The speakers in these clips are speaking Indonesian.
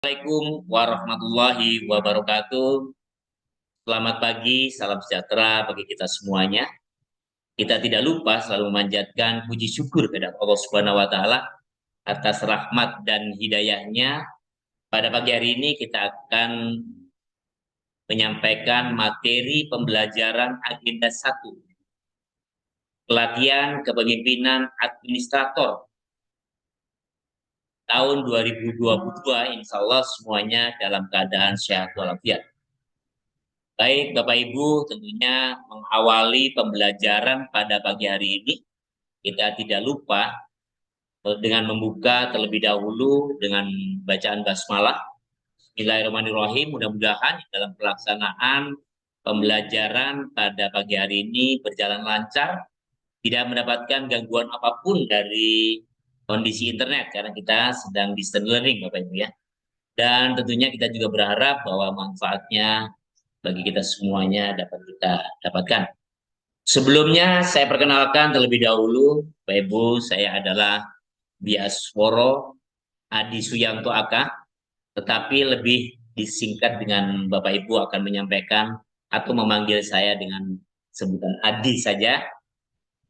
Assalamualaikum warahmatullahi wabarakatuh. Selamat pagi, salam sejahtera bagi kita semuanya. Kita tidak lupa selalu memanjatkan puji syukur kepada Allah Subhanahu wa taala atas rahmat dan hidayahnya. Pada pagi hari ini kita akan menyampaikan materi pembelajaran agenda 1, pelatihan kepemimpinan administrator tahun 2022. Insya Allah semuanya dalam keadaan sehat walafiat. Baik, Bapak Ibu, tentunya mengawali pembelajaran pada pagi hari ini, kita tidak lupa dengan membuka terlebih dahulu dengan bacaan basmalah. Bismillahirrahmanirrahim. Mudah-mudahan dalam pelaksanaan pembelajaran pada pagi hari ini berjalan lancar, tidak mendapatkan gangguan apapun dari kondisi internet, karena kita sedang distance learning, Bapak Ibu ya. Dan tentunya kita juga berharap bahwa manfaatnya bagi kita semuanya dapat kita dapatkan. Sebelumnya saya perkenalkan terlebih dahulu, Bapak Ibu, saya adalah Biasworo Adi Suyanto AK, tetapi lebih disingkat dengan Bapak Ibu akan menyampaikan atau memanggil saya dengan sebutan Adi saja.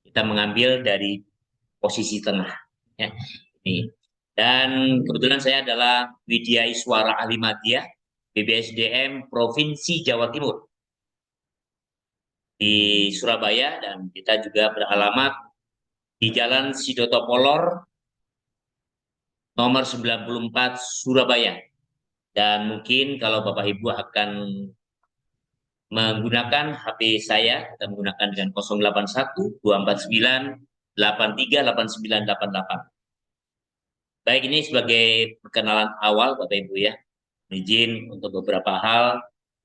Kita mengambil dari posisi tengah. Ya. Ini. Dan kebetulan saya adalah Widya Iswara Ahli Madya, BBSDM Provinsi Jawa Timur di Surabaya, dan kita juga beralamat di Jalan Sidoto Polor nomor 94 Surabaya. Dan mungkin kalau Bapak Ibu akan menggunakan HP saya, kita menggunakan dengan 081 249 838988. Baik, ini sebagai perkenalan awal Bapak Ibu ya. Izin untuk beberapa hal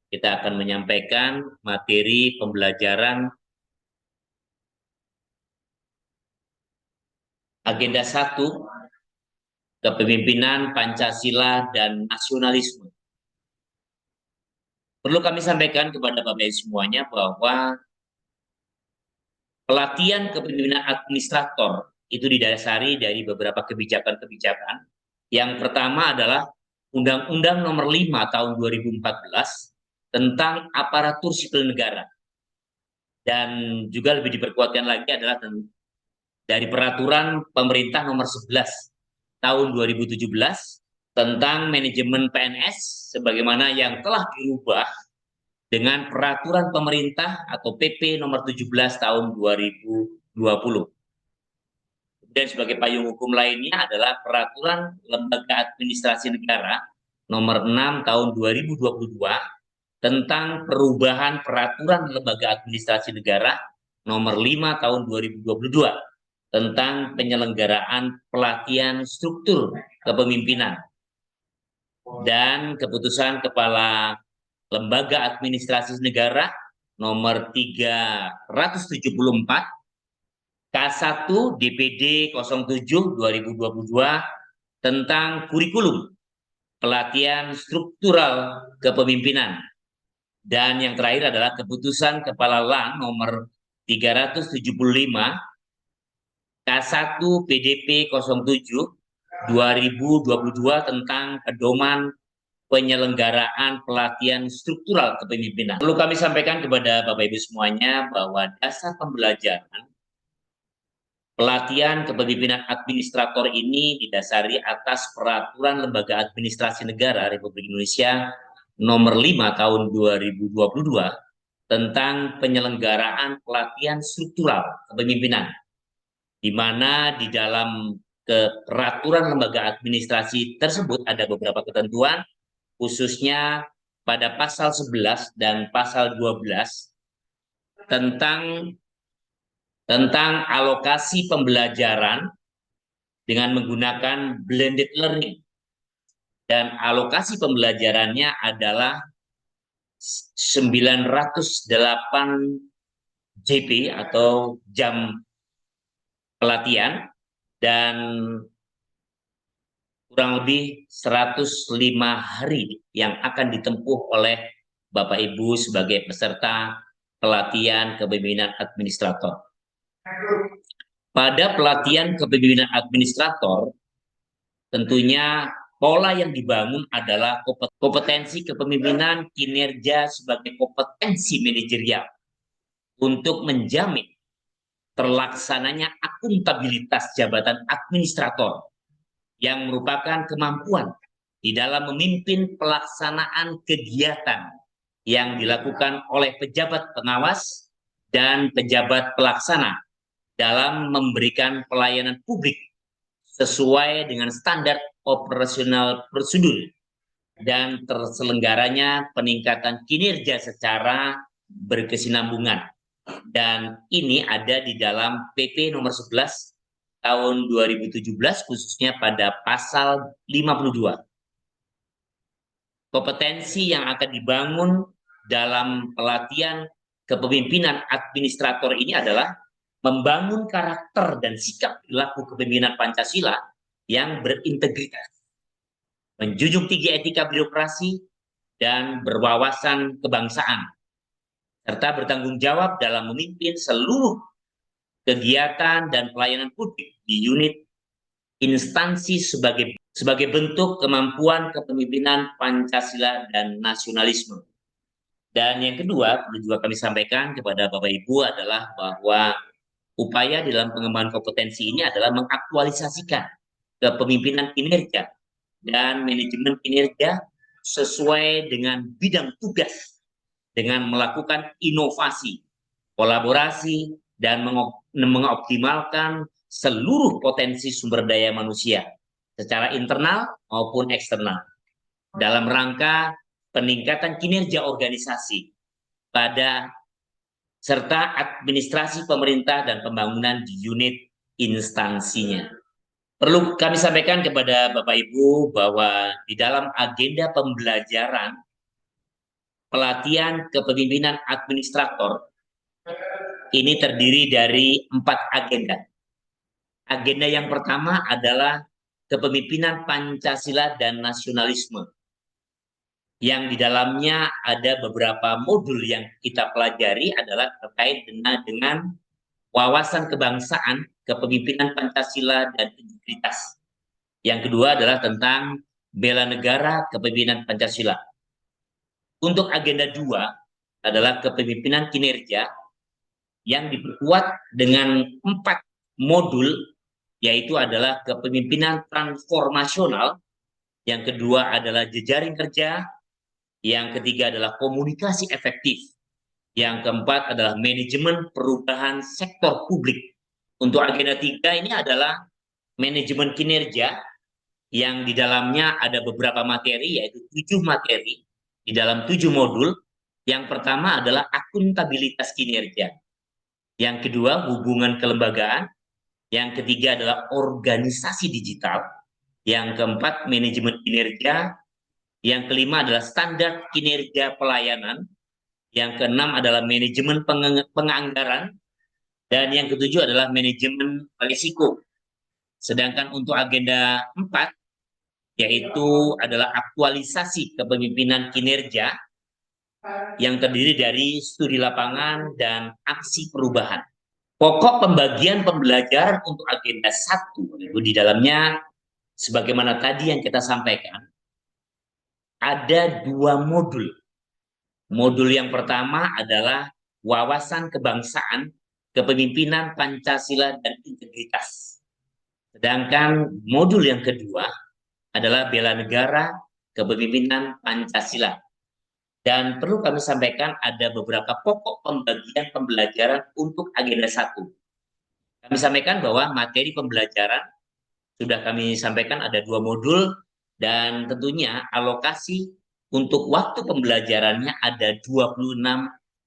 kita akan menyampaikan materi pembelajaran agenda 1, kepemimpinan Pancasila dan nasionalisme. Perlu kami sampaikan kepada Bapak Ibu semuanya bahwa pelatihan kepemimpinan administrator itu didasari dari beberapa kebijakan-kebijakan. Yang pertama adalah Undang-Undang Nomor 5 Tahun 2014 tentang aparatur sipil negara. Dan juga lebih diperkuatkan lagi adalah dari Peraturan Pemerintah Nomor 11 Tahun 2017 tentang manajemen PNS, sebagaimana yang telah dirubah dengan Peraturan Pemerintah atau PP Nomor 17 Tahun 2020. Dan sebagai payung hukum lainnya adalah Peraturan Lembaga Administrasi Negara Nomor 6 Tahun 2022 tentang perubahan Peraturan Lembaga Administrasi Negara Nomor 5 Tahun 2022 tentang penyelenggaraan pelatihan struktur kepemimpinan, dan keputusan Kepala Lembaga Administrasi Negara nomor 374 K1 DPD 07 2022 tentang kurikulum pelatihan struktural kepemimpinan. Dan yang terakhir adalah keputusan Kepala LAN nomor 375 K1 PDP 07 2022 tentang pedoman penyelenggaraan pelatihan struktural kepemimpinan. Perlu kami sampaikan kepada Bapak Ibu semuanya bahwa dasar pembelajaran pelatihan kepemimpinan administrator ini didasari atas Peraturan Lembaga Administrasi Negara Republik Indonesia Nomor 5 Tahun 2022 tentang penyelenggaraan pelatihan struktural kepemimpinan, di mana di dalam peraturan lembaga administrasi tersebut ada beberapa ketentuan, khususnya pada pasal 11 dan pasal 12 tentang alokasi pembelajaran dengan menggunakan blended learning. Dan alokasi pembelajarannya adalah 908 JP atau jam pelatihan, dan kurang lebih 105 hari yang akan ditempuh oleh Bapak Ibu sebagai peserta pelatihan kepemimpinan administrator. Pada pelatihan kepemimpinan administrator, tentunya pola yang dibangun adalah kompetensi kepemimpinan kinerja sebagai kompetensi manajerial untuk menjamin terlaksananya akuntabilitas jabatan administrator yang merupakan kemampuan di dalam memimpin pelaksanaan kegiatan yang dilakukan oleh pejabat pengawas dan pejabat pelaksana dalam memberikan pelayanan publik sesuai dengan standar operasional prosedur dan terselenggaranya peningkatan kinerja secara berkesinambungan. Dan ini ada di dalam PP nomor 11 tahun 2017 khususnya pada pasal 52. Kompetensi yang akan dibangun dalam pelatihan kepemimpinan administrator ini adalah membangun karakter dan sikap perilaku kepemimpinan Pancasila yang berintegritas, menjunjung tinggi etika birokrasi, dan berwawasan kebangsaan, serta bertanggung jawab dalam memimpin seluruh kegiatan dan pelayanan publik di unit instansi sebagai bentuk kemampuan kepemimpinan Pancasila dan nasionalisme. Dan yang kedua, perlu juga kami sampaikan kepada Bapak Ibu adalah bahwa upaya dalam pengembangan kompetensi ini adalah mengaktualisasikan kepemimpinan kinerja dan manajemen kinerja sesuai dengan bidang tugas dengan melakukan inovasi, kolaborasi, dan mengoptimalkan seluruh potensi sumber daya manusia secara internal maupun eksternal dalam rangka peningkatan kinerja organisasi pada serta administrasi pemerintah dan pembangunan di unit instansinya. Perlu kami sampaikan kepada Bapak Ibu bahwa di dalam agenda pembelajaran pelatihan kepemimpinan administrator ini terdiri dari 4 agenda. Agenda yang pertama adalah kepemimpinan Pancasila dan nasionalisme, yang di dalamnya ada beberapa modul yang kita pelajari adalah terkait dengan wawasan kebangsaan, kepemimpinan Pancasila, dan integritas. Yang kedua adalah tentang bela negara, kepemimpinan Pancasila. Untuk agenda 2 adalah kepemimpinan kinerja yang diperkuat dengan 4 modul, yaitu adalah kepemimpinan transformasional, yang kedua adalah jejaring kerja, yang ketiga adalah komunikasi efektif, yang keempat adalah manajemen perubahan sektor publik. Untuk agenda 3 ini adalah manajemen kinerja, yang di dalamnya ada beberapa materi, yaitu 7 materi di dalam 7 modul. Yang pertama adalah akuntabilitas kinerja, yang kedua hubungan kelembagaan, yang ketiga adalah organisasi digital, yang keempat manajemen kinerja, yang kelima adalah standar kinerja pelayanan, yang keenam adalah manajemen penganggaran, dan yang ketujuh adalah manajemen risiko. Sedangkan untuk agenda 4, yaitu adalah aktualisasi kepemimpinan kinerja, yang terdiri dari studi lapangan dan aksi perubahan. Pokok pembagian pembelajaran untuk agenda 1 itu di dalamnya, sebagaimana tadi yang kita sampaikan, ada 2 modul. Modul yang pertama adalah wawasan kebangsaan, kepemimpinan Pancasila, dan integritas. Sedangkan modul yang kedua adalah bela negara, kepemimpinan Pancasila. Dan perlu kami sampaikan ada beberapa pokok pembagian pembelajaran untuk agenda 1. Kami sampaikan bahwa materi pembelajaran sudah kami sampaikan ada 2 modul, dan tentunya alokasi untuk waktu pembelajarannya ada 26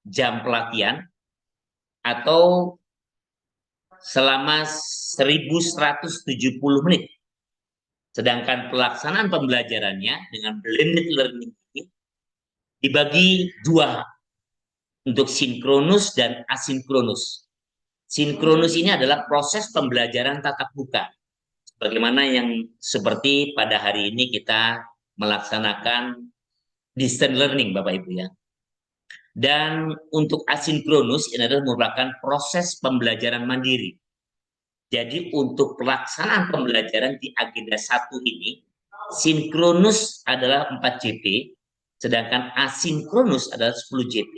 jam pelatihan atau selama 1170 menit. Sedangkan pelaksanaan pembelajarannya dengan blended learning ini dibagi 2 untuk sinkronus dan asinkronus. Sinkronus ini adalah proses pembelajaran tatap muka, bagaimana yang seperti pada hari ini kita melaksanakan distance learning, Bapak Ibu ya. Dan untuk asinkronus ini adalah merupakan proses pembelajaran mandiri. Jadi untuk pelaksanaan pembelajaran di agenda 1 ini Sinkronus adalah 4 JP, sedangkan asinkronus adalah 10 JP.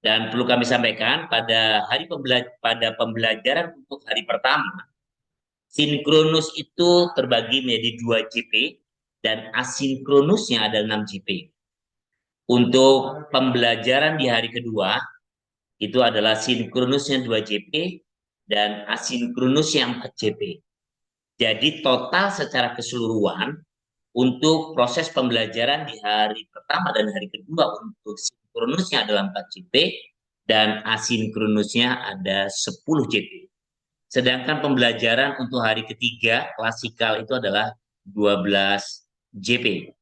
Dan perlu kami sampaikan pada pembelajaran untuk hari pertama, sinkronus itu terbagi menjadi 2 JP dan asinkronusnya ada 6 JP. Untuk pembelajaran di hari kedua, itu adalah sinkronusnya 2 JP dan asinkronusnya 4 JP. Jadi total secara keseluruhan untuk proses pembelajaran di hari pertama dan hari kedua untuk sinkronusnya adalah 4 JP dan asinkronusnya ada 10 JP. Sedangkan pembelajaran untuk hari ketiga klasikal itu adalah 12 JP.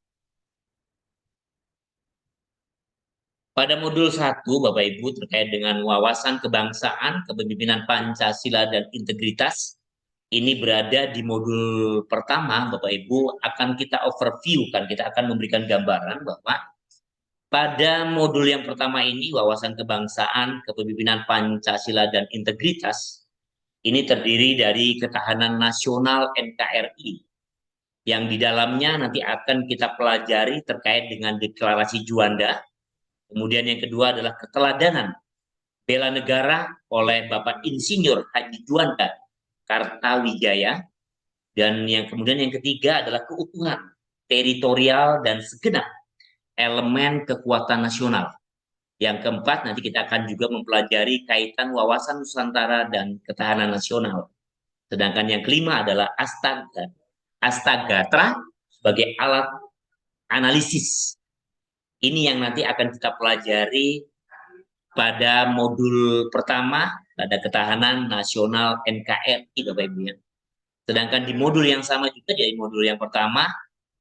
Pada modul 1, Bapak Ibu, terkait dengan wawasan kebangsaan, kepemimpinan Pancasila, dan integritas, ini berada di modul pertama, Bapak Ibu, akan kita overview, kita akan memberikan gambaran bahwa pada modul yang pertama ini, wawasan kebangsaan, kepemimpinan Pancasila, dan integritas, ini terdiri dari ketahanan nasional NKRI, yang di dalamnya nanti akan kita pelajari terkait dengan deklarasi Juanda. Kemudian yang kedua adalah keteladanan bela negara oleh Bapak Insinyur Haji Juanda Kartawijaya. Dan kemudian yang ketiga adalah keutuhan teritorial dan segenap elemen kekuatan nasional. Yang keempat, nanti kita akan juga mempelajari kaitan wawasan Nusantara dan ketahanan nasional. Sedangkan yang kelima adalah Astagatra sebagai alat analisis. Ini yang nanti akan kita pelajari pada modul pertama, pada ketahanan nasional NKRI, Bapak Ibu ya. Sedangkan di modul yang sama juga, dari modul yang pertama,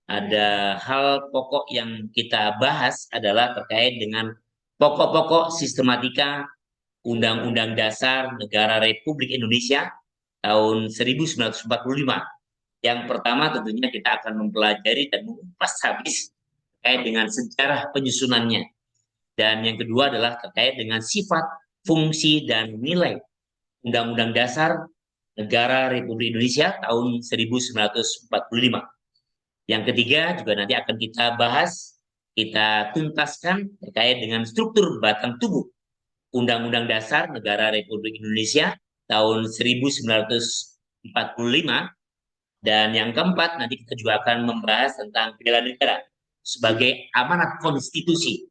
ada hal pokok yang kita bahas adalah terkait dengan pokok-pokok sistematika Undang-Undang Dasar Negara Republik Indonesia tahun 1945. Yang pertama tentunya kita akan mempelajari dan mengupas habis terkait dengan sejarah penyusunannya. Dan yang kedua adalah terkait dengan sifat, fungsi, dan nilai Undang-Undang Dasar Negara Republik Indonesia tahun 1945. Yang ketiga juga nanti akan kita bahas, kita tuntaskan terkait dengan struktur batang tubuh Undang-Undang Dasar Negara Republik Indonesia tahun 1945. Dan yang keempat, nanti kita juga akan membahas tentang bela negara sebagai amanat konstitusi.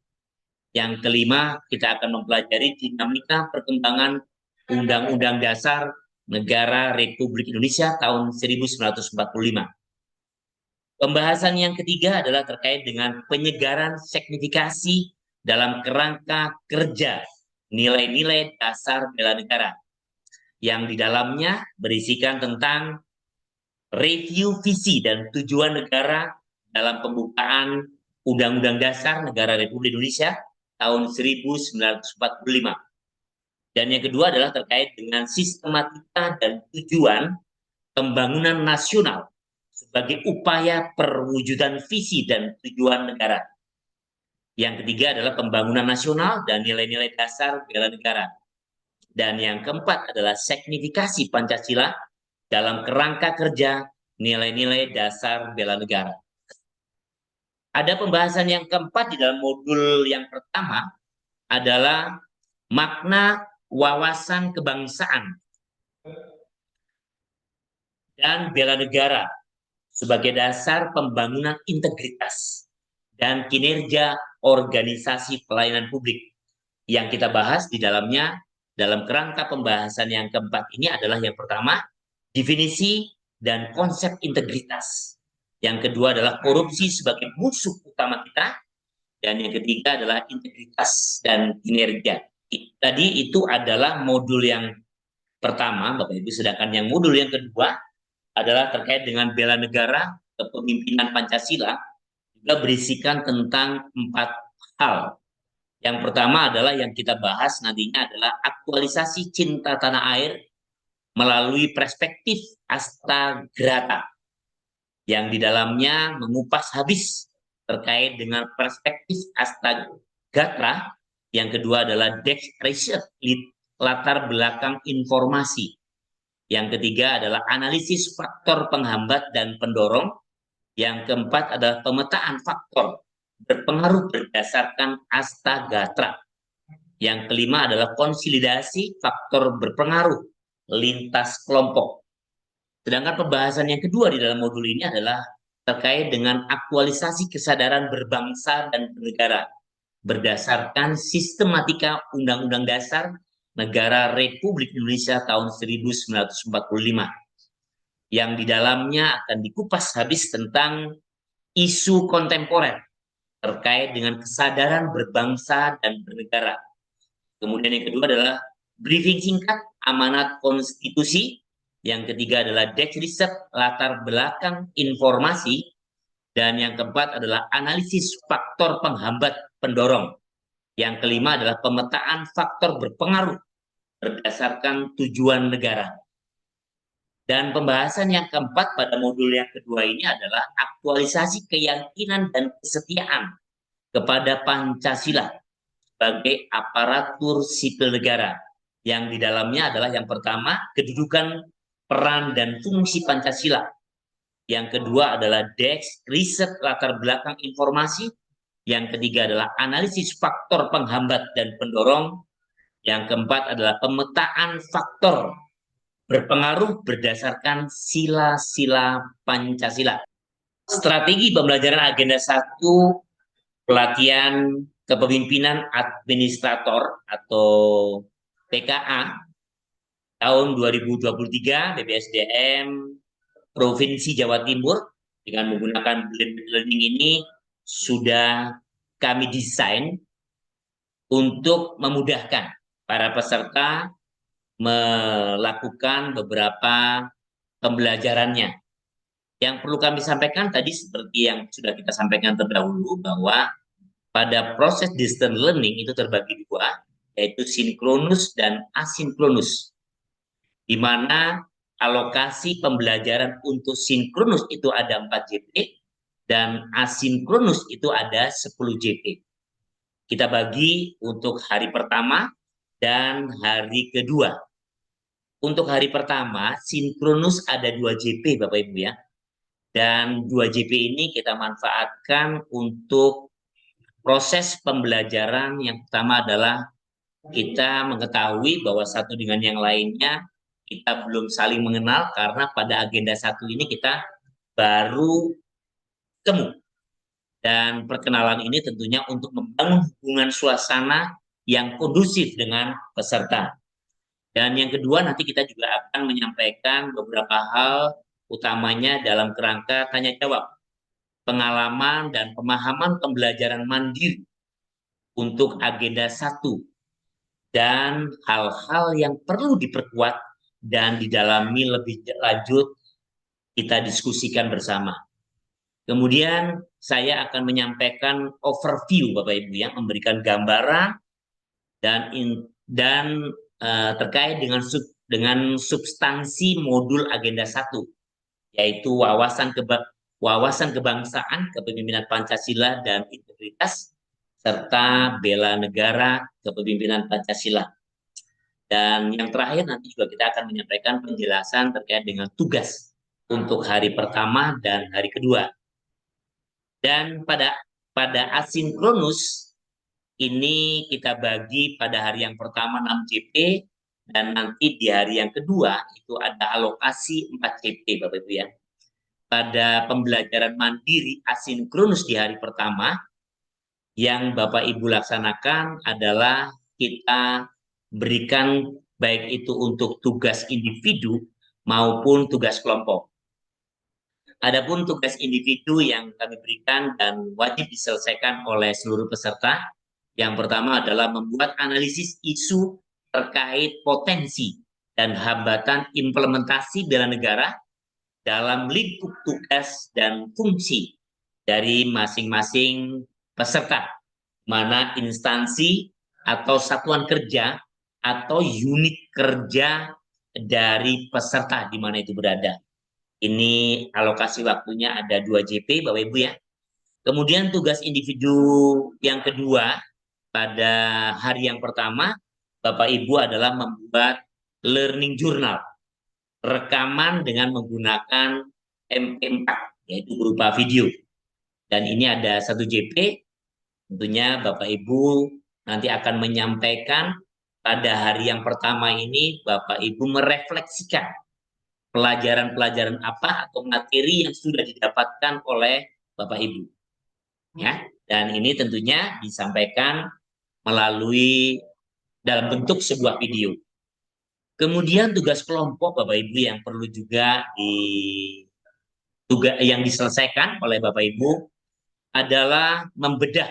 Yang kelima, kita akan mempelajari dinamika perkembangan Undang-Undang Dasar Negara Republik Indonesia tahun 1945. Pembahasan yang ketiga adalah terkait dengan penyegaran signifikasi dalam kerangka kerja nilai-nilai dasar bela negara, yang di dalamnya berisikan tentang review visi dan tujuan negara dalam pembukaan Undang-Undang Dasar Negara Republik Indonesia tahun 1945. Dan yang kedua adalah terkait dengan sistematika dan tujuan pembangunan nasional sebagai upaya perwujudan visi dan tujuan negara. Yang ketiga adalah pembangunan nasional dan nilai-nilai dasar bela negara. Dan yang keempat adalah signifikasi Pancasila dalam kerangka kerja nilai-nilai dasar bela negara. Ada pembahasan yang keempat di dalam modul yang pertama adalah makna wawasan kebangsaan dan bela negara sebagai dasar pembangunan integritas dan kinerja organisasi pelayanan publik. Yang kita bahas di dalamnya, dalam kerangka pembahasan yang keempat ini adalah yang pertama, definisi dan konsep integritas. Yang kedua adalah korupsi sebagai musuh utama kita. Dan yang ketiga adalah integritas dan kinerja. Tadi itu adalah modul yang pertama, Bapak Ibu. Sedangkan yang modul yang kedua adalah terkait dengan bela negara, kepemimpinan Pancasila, juga berisikan tentang 4 hal. Yang pertama adalah yang kita bahas nantinya adalah aktualisasi cinta tanah air melalui perspektif Astagrata, yang di dalamnya mengupas habis terkait dengan perspektif Astagrata. Yang kedua adalah Dex Research, latar belakang informasi. Yang ketiga adalah analisis faktor penghambat dan pendorong. Yang keempat adalah pemetaan faktor berpengaruh berdasarkan Astagatra. Yang kelima adalah konsolidasi faktor berpengaruh lintas kelompok. Sedangkan pembahasan yang kedua di dalam modul ini adalah terkait dengan aktualisasi kesadaran berbangsa dan bernegara berdasarkan sistematika Undang-Undang Dasar Negara Republik Indonesia tahun 1945 yang di dalamnya akan dikupas habis tentang isu kontemporer terkait dengan kesadaran berbangsa dan bernegara. Kemudian yang kedua adalah briefing singkat amanat konstitusi. Yang ketiga adalah desk riset latar belakang informasi. Dan yang keempat adalah analisis faktor penghambat pendorong. Yang kelima adalah pemetaan faktor berpengaruh berdasarkan tujuan negara. Dan pembahasan yang keempat pada modul yang kedua ini adalah aktualisasi keyakinan dan kesetiaan kepada Pancasila sebagai aparatur sipil negara. Yang di dalamnya adalah yang pertama, kedudukan, peran, dan fungsi Pancasila. Yang kedua adalah desk riset latar belakang informasi. Yang ketiga adalah analisis faktor penghambat dan pendorong. Yang keempat adalah pemetaan faktor berpengaruh berdasarkan sila-sila Pancasila. Strategi pembelajaran agenda 1, pelatihan kepemimpinan administrator atau PKA tahun 2023 BPSDM Provinsi Jawa Timur dengan menggunakan blended learning ini sudah kami desain untuk memudahkan para peserta melakukan beberapa pembelajarannya. Yang perlu kami sampaikan tadi seperti yang sudah kita sampaikan terdahulu bahwa pada proses distance learning itu terbagi dua, yaitu sinkronus dan asinkronus. Di mana alokasi pembelajaran untuk sinkronus itu ada 4 JP dan asinkronus itu ada 10 JP. Kita bagi untuk hari pertama dan hari kedua. Untuk hari pertama, sinkronus ada 2 JP Bapak Ibu ya. Dan 2 JP ini kita manfaatkan untuk proses pembelajaran. Yang pertama adalah kita mengetahui bahwa satu dengan yang lainnya kita belum saling mengenal karena pada agenda 1 ini kita baru ketemu. Dan perkenalan ini tentunya untuk membangun hubungan suasana yang kondusif dengan peserta. Dan yang kedua nanti kita juga akan menyampaikan beberapa hal utamanya dalam kerangka tanya jawab, pengalaman dan pemahaman pembelajaran mandiri untuk agenda 1 dan hal-hal yang perlu diperkuat dan didalami lebih lanjut kita diskusikan bersama. Kemudian saya akan menyampaikan overview Bapak Ibu yang memberikan gambaran dan terkait dengan substansi modul agenda 1 yaitu wawasan kebangsaan, kepemimpinan Pancasila dan integritas serta bela negara, kepemimpinan Pancasila. Dan yang terakhir nanti juga kita akan menyampaikan penjelasan terkait dengan tugas untuk hari pertama dan hari kedua. Dan pada asinkronus ini kita bagi pada hari yang pertama 6 CP dan nanti di hari yang kedua itu ada alokasi 4 CP Bapak Ibu ya. Pada pembelajaran mandiri asinkronus di hari pertama yang Bapak Ibu laksanakan adalah kita berikan baik itu untuk tugas individu maupun tugas kelompok. Adapun tugas individu yang kami berikan dan wajib diselesaikan oleh seluruh peserta, yang pertama adalah membuat analisis isu terkait potensi dan hambatan implementasi bela negara dalam lingkup tugas dan fungsi dari masing-masing peserta, mana instansi atau satuan kerja atau unit kerja dari peserta di mana itu berada. Ini alokasi waktunya ada 2 JP Bapak Ibu ya. Kemudian tugas individu yang kedua pada hari yang pertama Bapak Ibu adalah membuat learning journal, rekaman dengan menggunakan MP4 yaitu berupa video. Dan ini ada 1 JP, tentunya Bapak Ibu nanti akan menyampaikan pada hari yang pertama ini Bapak Ibu merefleksikan pelajaran-pelajaran apa atau materi yang sudah didapatkan oleh Bapak Ibu. Ya, dan ini tentunya disampaikan melalui dalam bentuk sebuah video. Kemudian tugas kelompok Bapak Ibu yang perlu juga yang diselesaikan oleh Bapak Ibu adalah membedah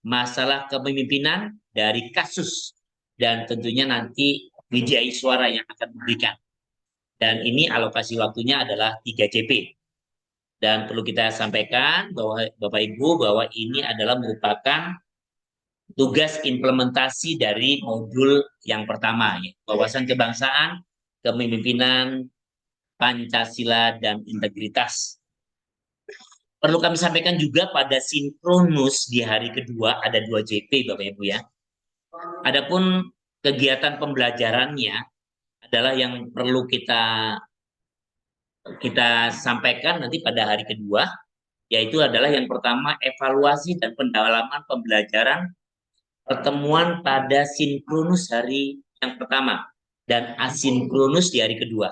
masalah kepemimpinan dari kasus dan tentunya nanti Widya Iswara yang akan memberikan. Dan ini alokasi waktunya adalah 3 JP. Dan perlu kita sampaikan bahwa Bapak Ibu bahwa ini adalah merupakan tugas implementasi dari modul yang pertama, yaitu wawasan kebangsaan, kepemimpinan, Pancasila, dan integritas. Perlu kami sampaikan juga pada sinkronus di hari kedua ada 2 JP Bapak Ibu ya. Adapun kegiatan pembelajarannya adalah yang perlu kita sampaikan nanti pada hari kedua, yaitu adalah yang pertama evaluasi dan pendalaman pembelajaran pertemuan pada sinkronus hari yang pertama dan asinkronus di hari kedua.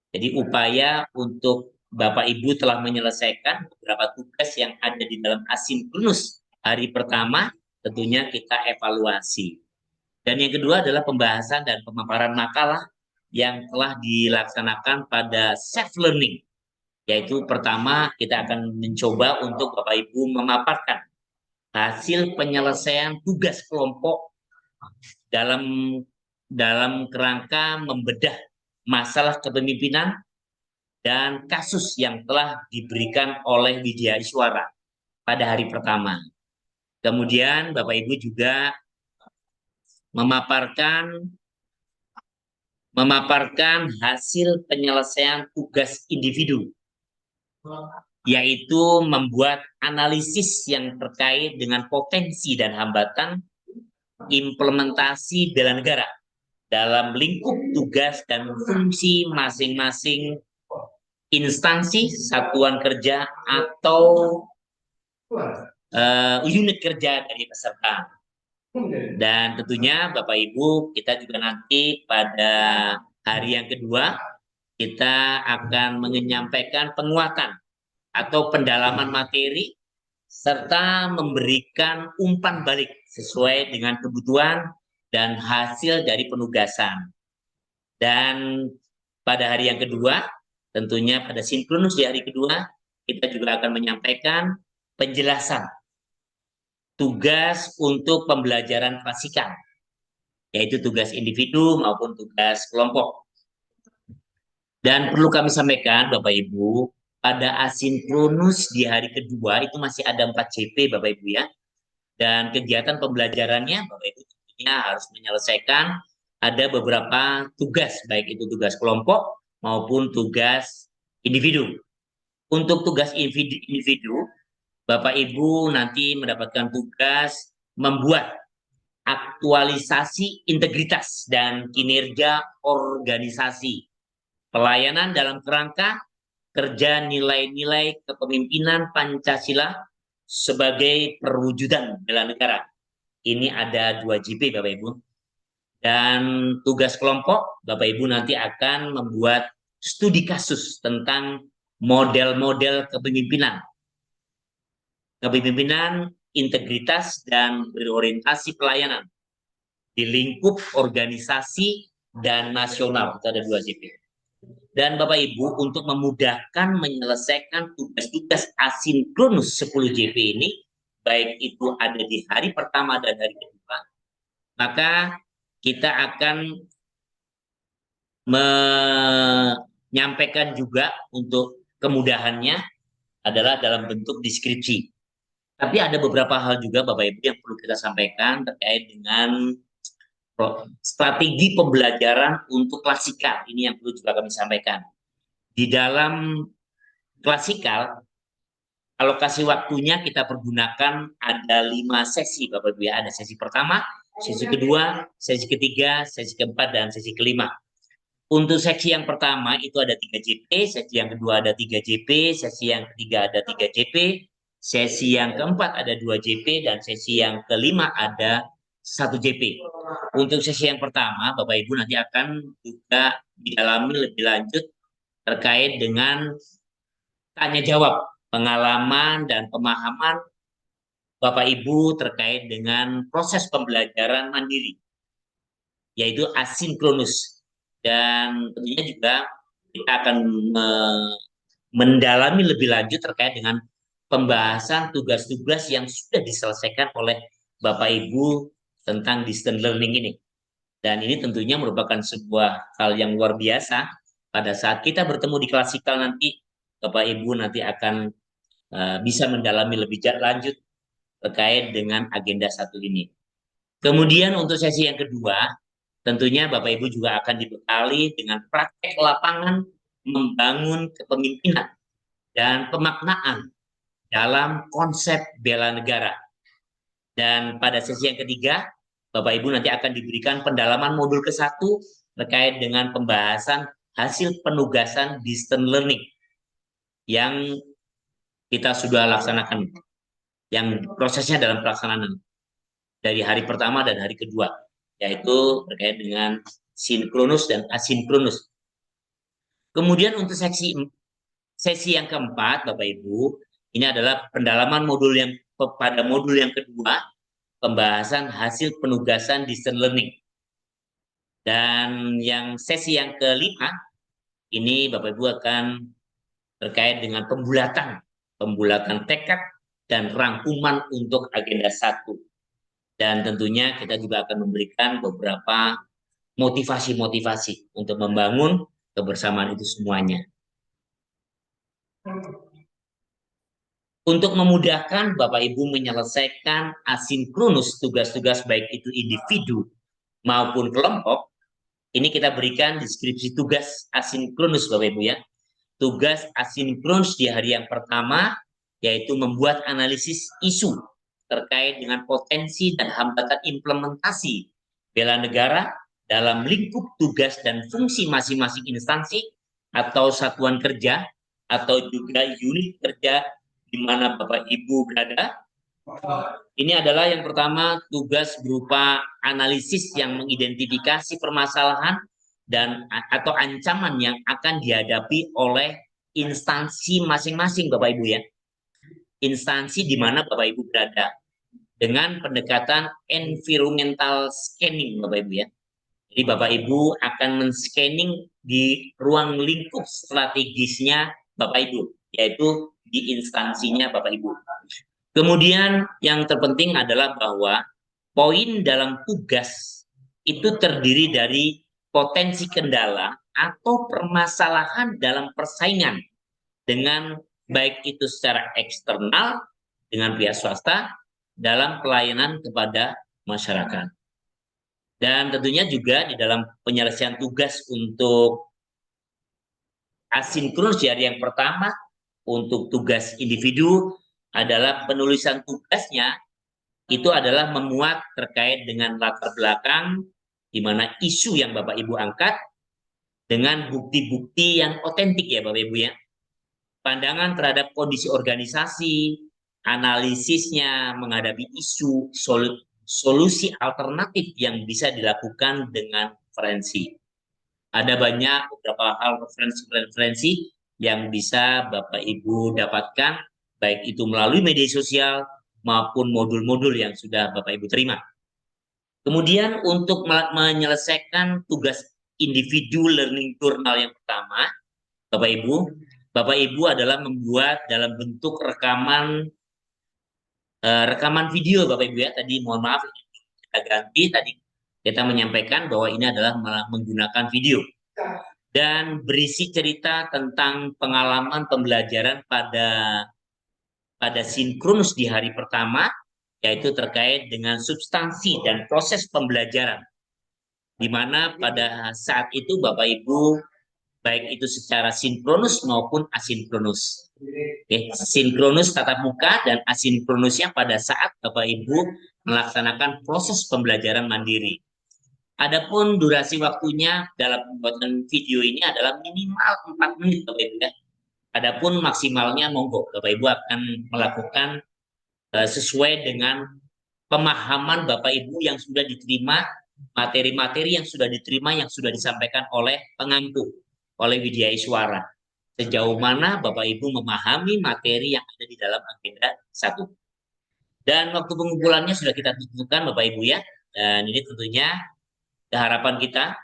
Jadi upaya untuk Bapak Ibu telah menyelesaikan beberapa tugas yang ada di dalam asinkronus hari pertama, tentunya kita evaluasi. Dan yang kedua adalah pembahasan dan pemaparan makalah yang telah dilaksanakan pada self learning. Yaitu pertama kita akan mencoba untuk Bapak Ibu memaparkan hasil penyelesaian tugas kelompok dalam kerangka membedah masalah kepemimpinan dan kasus yang telah diberikan oleh Widya Iswara pada hari pertama. Kemudian Bapak Ibu juga memaparkan hasil penyelesaian tugas individu, yaitu membuat analisis yang terkait dengan potensi dan hambatan implementasi bela negara dalam lingkup tugas dan fungsi masing-masing instansi, satuan kerja, atau unit kerja dari peserta. Dan tentunya Bapak Ibu, kita juga nanti pada hari yang kedua, kita akan menyampaikan penguatan atau pendalaman materi, serta memberikan umpan balik sesuai dengan kebutuhan dan hasil dari penugasan. Dan pada hari yang kedua, tentunya pada sinkronus di hari kedua, kita juga akan menyampaikan penjelasan tugas untuk pembelajaran klasikal, yaitu tugas individu maupun tugas kelompok. Dan perlu kami sampaikan, Bapak Ibu, pada asinkronus di hari kedua itu masih ada 4 JP, Bapak Ibu ya. Dan kegiatan pembelajarannya, Bapak Ibu tentunya harus menyelesaikan ada beberapa tugas, baik itu tugas kelompok maupun tugas individu. Untuk tugas individu, Bapak Ibu nanti mendapatkan tugas membuat aktualisasi integritas dan kinerja organisasi, pelayanan dalam kerangka kerja nilai-nilai kepemimpinan Pancasila sebagai perwujudan bela negara. Ini ada 2 JP Bapak Ibu. Dan tugas kelompok, Bapak Ibu nanti akan membuat studi kasus tentang model-model kepemimpinan, integritas, dan berorientasi pelayanan di lingkup organisasi dan nasional. Itu ada 2 JP. Dan Bapak Ibu, untuk memudahkan menyelesaikan tugas-tugas asinkronus 10 JP ini, baik itu ada di hari pertama dan hari kedua, maka kita akan menyampaikan juga untuk kemudahannya adalah dalam bentuk deskripsi. Tapi ada beberapa hal juga Bapak Ibu yang perlu kita sampaikan terkait dengan strategi pembelajaran untuk klasikal. Ini yang perlu juga kami sampaikan. Di dalam klasikal, alokasi waktunya kita pergunakan ada 5 sesi Bapak Ibu ya. Ada sesi pertama, sesi kedua, sesi ketiga, sesi keempat, dan sesi kelima. Untuk seksi yang pertama itu ada 3 JP, seksi yang kedua ada 3 JP, sesi yang ketiga ada 3 JP, sesi yang keempat ada 2 JP, dan sesi yang kelima ada 1 JP. Untuk sesi yang pertama, Bapak Ibu nanti akan juga didalami lebih lanjut terkait dengan tanya jawab, pengalaman dan pemahaman Bapak Ibu terkait dengan proses pembelajaran mandiri, yaitu asinkronus. Dan tentunya juga kita akan mendalami lebih lanjut terkait dengan pembahasan tugas-tugas yang sudah diselesaikan oleh Bapak Ibu tentang distance learning ini. Dan ini tentunya merupakan sebuah hal yang luar biasa pada saat kita bertemu di klasikal nanti, Bapak Ibu nanti akan bisa mendalami lebih lanjut terkait dengan agenda satu ini. Kemudian untuk sesi yang kedua, tentunya Bapak Ibu juga akan dibekali dengan praktek lapangan membangun kepemimpinan dan pemaknaan dalam konsep bela negara. Dan pada sesi yang ketiga, Bapak Ibu nanti akan diberikan pendalaman modul ke-1 terkait dengan pembahasan hasil penugasan distance learning yang kita sudah laksanakan, yang prosesnya dalam pelaksanaan dari hari pertama dan hari kedua, yaitu terkait dengan sinkronus dan asinkronus. Kemudian untuk sesi yang keempat, Bapak Ibu, ini adalah pendalaman modul yang pada modul yang kedua, pembahasan hasil penugasan distance learning. Dan yang sesi yang kelima, ini Bapak Ibu akan terkait dengan pembulatan tekad dan rangkuman untuk agenda 1. Dan tentunya kita juga akan memberikan beberapa motivasi-motivasi untuk membangun kebersamaan itu semuanya. Untuk memudahkan Bapak Ibu menyelesaikan asinkronus tugas-tugas baik itu individu maupun kelompok, ini kita berikan deskripsi tugas asinkronus Bapak Ibu ya. Tugas asinkronus di hari yang pertama yaitu membuat analisis isu terkait dengan potensi dan hambatan implementasi bela negara dalam lingkup tugas dan fungsi masing-masing instansi atau satuan kerja atau juga unit kerja di mana Bapak Ibu berada. Ini adalah yang pertama, tugas berupa analisis yang mengidentifikasi permasalahan dan atau ancaman yang akan dihadapi oleh instansi masing-masing Bapak Ibu ya. Instansi di mana Bapak Ibu berada dengan pendekatan environmental scanning Bapak Ibu ya. Jadi Bapak Ibu akan men-scanning di ruang lingkup strategisnya Bapak Ibu, yaitu di instansinya Bapak Ibu. Kemudian yang terpenting adalah bahwa poin dalam tugas itu terdiri dari potensi kendala atau permasalahan dalam persaingan dengan baik itu secara eksternal dengan pihak swasta dalam pelayanan kepada masyarakat. Dan tentunya juga di dalam penyelesaian tugas untuk asinkronus di hari yang pertama, untuk tugas individu adalah penulisan tugasnya itu adalah memuat terkait dengan latar belakang di mana isu yang Bapak Ibu angkat dengan bukti-bukti yang otentik ya Bapak Ibu ya. Pandangan terhadap kondisi organisasi, analisisnya menghadapi isu, solusi alternatif yang bisa dilakukan dengan referensi. Ada banyak beberapa hal referensi yang bisa Bapak Ibu dapatkan, baik itu melalui media sosial maupun modul-modul yang sudah Bapak Ibu terima. Kemudian untuk menyelesaikan tugas individu learning journal yang pertama, Bapak Ibu adalah membuat dalam bentuk rekaman video Bapak Ibu ya. Tadi mohon maaf kita ganti, tadi kita menyampaikan bahwa ini adalah menggunakan video dan berisi cerita tentang pengalaman pembelajaran pada sinkronus di hari pertama, yaitu terkait dengan substansi dan proses pembelajaran, di mana pada saat itu Bapak Ibu baik itu secara sinkronus maupun asinkronus. Oke, sinkronus tatap muka dan asinkronusnya pada saat Bapak Ibu melaksanakan proses pembelajaran mandiri. Adapun durasi waktunya dalam pembuatan video ini adalah minimal 4 menit, Bapak Ibu ya. Adapun maksimalnya monggo Bapak Ibu akan melakukan sesuai dengan pemahaman Bapak Ibu yang sudah diterima, materi-materi yang sudah diterima, yang sudah disampaikan oleh pengampu, oleh Widya Iswara. Sejauh mana Bapak Ibu memahami materi yang ada di dalam agenda 1. Dan waktu pengumpulannya sudah kita tentukan Bapak Ibu ya. Dan ini tentunya harapan kita,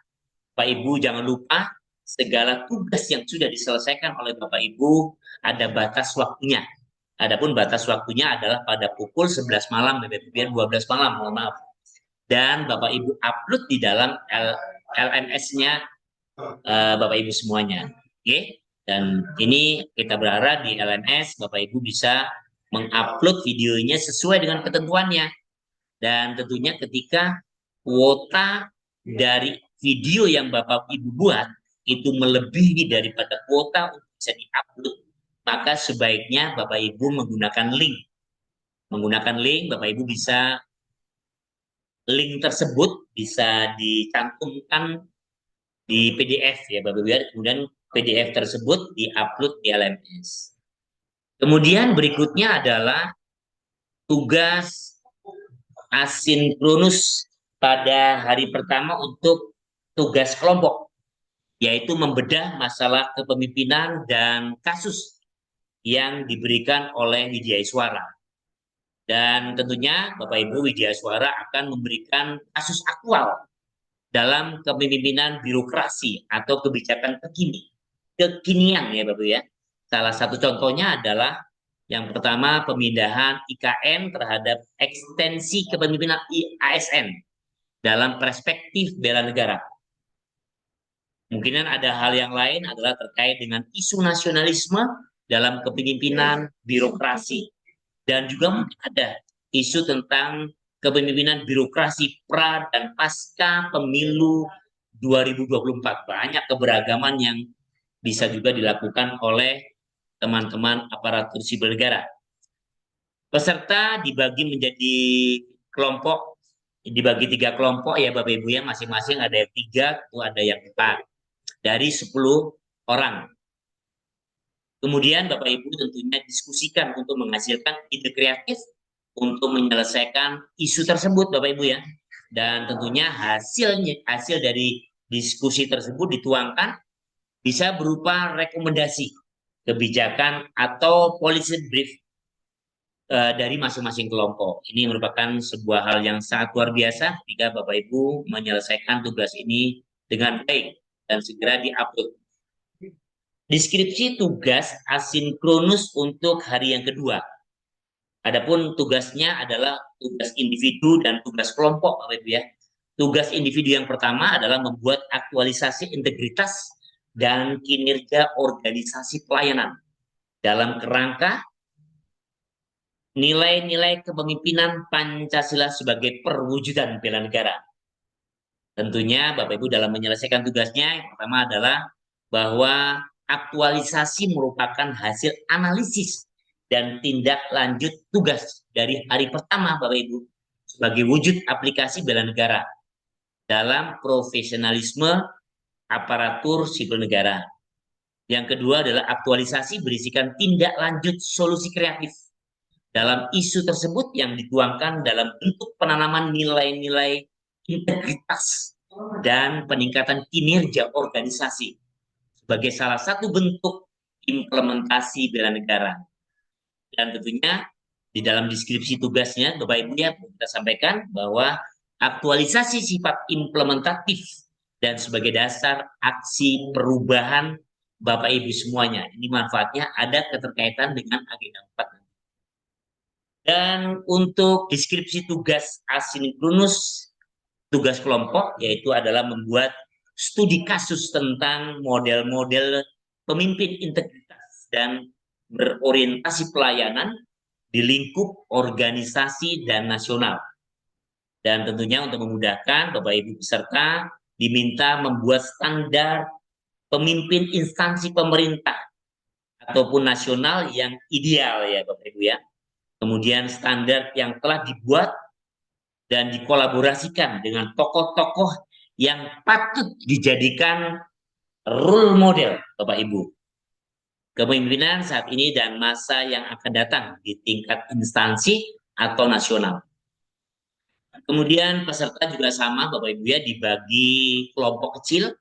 Bapak Ibu jangan lupa segala tugas yang sudah diselesaikan oleh Bapak Ibu ada batas waktunya. Adapun batas waktunya adalah pada pukul 11 malam, Bapak Ibu, 12 malam, mohon maaf. Dan Bapak Ibu upload di dalam LMS-nya Bapak Ibu semuanya. Oke? Dan ini kita berharap di LMS Bapak Ibu bisa mengupload videonya sesuai dengan ketentuannya. Dan tentunya ketika kuota dari video yang Bapak Ibu buat itu melebihi daripada kuota untuk bisa diupload, maka sebaiknya Bapak Ibu menggunakan link. Menggunakan link, Bapak Ibu bisa link tersebut bisa dicantumkan di PDF ya Bapak Ibu ya. Kemudian PDF tersebut diupload di LMS. Kemudian berikutnya adalah tugas asinkronus pada hari pertama untuk tugas kelompok, yaitu membedah masalah kepemimpinan dan kasus yang diberikan oleh Widya Iswara. Dan tentunya Bapak Ibu, Widya Iswara akan memberikan kasus aktual dalam kepemimpinan birokrasi atau kebijakan kekinian ya Bapak Ibu ya. Salah satu contohnya adalah yang pertama pemindahan IKN terhadap ekstensi kepemimpinan ASN dalam perspektif bela negara. Mungkin ada hal yang lain adalah terkait dengan isu nasionalisme dalam kepemimpinan birokrasi. Dan juga mungkin ada isu tentang kepemimpinan birokrasi pra dan pasca pemilu 2024. Banyak keberagaman yang bisa juga dilakukan oleh teman-teman aparatur sipil negara. Peserta dibagi menjadi kelompok, dibagi 3 kelompok ya Bapak Ibu ya, masing-masing ada yang 3, ada yang 4 dari 10 orang. Kemudian Bapak Ibu tentunya diskusikan untuk menghasilkan ide kreatif untuk menyelesaikan isu tersebut Bapak Ibu ya. Dan tentunya hasil dari diskusi tersebut dituangkan bisa berupa rekomendasi kebijakan atau policy brief dari masing-masing kelompok. Ini merupakan sebuah hal yang sangat luar biasa jika Bapak Ibu menyelesaikan tugas ini dengan baik dan segera diupload. Deskripsi tugas asinkronus untuk hari yang kedua. Adapun tugasnya adalah tugas individu dan tugas kelompok, Bapak Ibu ya. Tugas individu yang pertama adalah membuat aktualisasi integritas dan kinerja organisasi pelayanan dalam kerangka nilai-nilai kepemimpinan Pancasila sebagai perwujudan bela negara. Tentunya Bapak Ibu dalam menyelesaikan tugasnya yang pertama adalah bahwa aktualisasi merupakan hasil analisis dan tindak lanjut tugas dari hari pertama Bapak Ibu sebagai wujud aplikasi bela negara dalam profesionalisme aparatur sipil negara. Yang kedua adalah aktualisasi berisikan tindak lanjut solusi kreatif dalam isu tersebut yang dituangkan dalam bentuk penanaman nilai-nilai integritas dan peningkatan kinerja organisasi sebagai salah satu bentuk implementasi bela negara. Dan tentunya di dalam deskripsi tugasnya, Bapak Ibu ya, kita sampaikan bahwa aktualisasi sifat implementatif dan sebagai dasar aksi perubahan Bapak Ibu semuanya. Ini manfaatnya ada keterkaitan dengan agenda 4. Dan untuk deskripsi tugas asinkronus tugas kelompok yaitu adalah membuat studi kasus tentang model-model pemimpin integritas dan berorientasi pelayanan di lingkup organisasi dan nasional. Dan tentunya untuk memudahkan Bapak Ibu peserta diminta membuat standar pemimpin instansi pemerintah ataupun nasional yang ideal ya Bapak Ibu ya. Kemudian standar yang telah dibuat dan dikolaborasikan dengan tokoh-tokoh yang patut dijadikan role model, Bapak Ibu. Kepemimpinan saat ini dan masa yang akan datang di tingkat instansi atau nasional. Kemudian peserta juga sama, Bapak Ibu ya, dibagi kelompok kecil,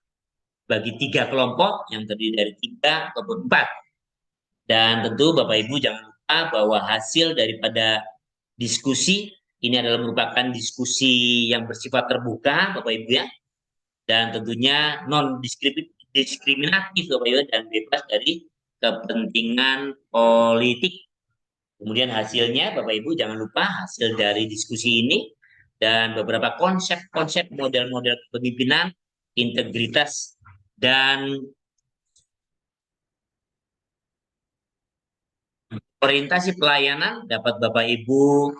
bagi 3 kelompok yang terdiri dari 3 ataupun 4. Dan tentu Bapak Ibu jangan lupa bahwa hasil daripada diskusi ini adalah merupakan diskusi yang bersifat terbuka, Bapak Ibu ya, dan tentunya non diskriminatif, Bapak Ibu, dan bebas dari kepentingan politik. Kemudian hasilnya, Bapak Ibu jangan lupa hasil dari diskusi ini dan beberapa konsep-konsep model-model kepemimpinan, integritas, dan orientasi pelayanan dapat Bapak Ibu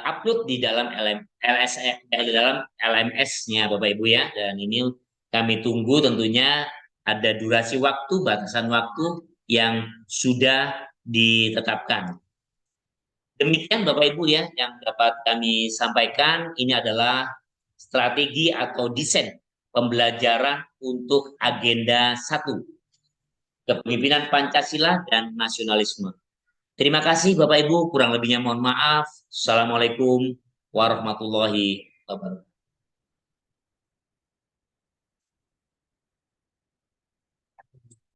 upload di dalam LMS-nya Bapak Ibu ya. Dan ini kami tunggu tentunya ada durasi waktu, batasan waktu yang sudah ditetapkan. Demikian Bapak Ibu ya yang dapat kami sampaikan. Ini adalah strategi atau desain pembelajaran untuk agenda 1, kepemimpinan Pancasila dan nasionalisme. Terima kasih Bapak Ibu, kurang lebihnya mohon maaf. Assalamualaikum warahmatullahi wabarakatuh.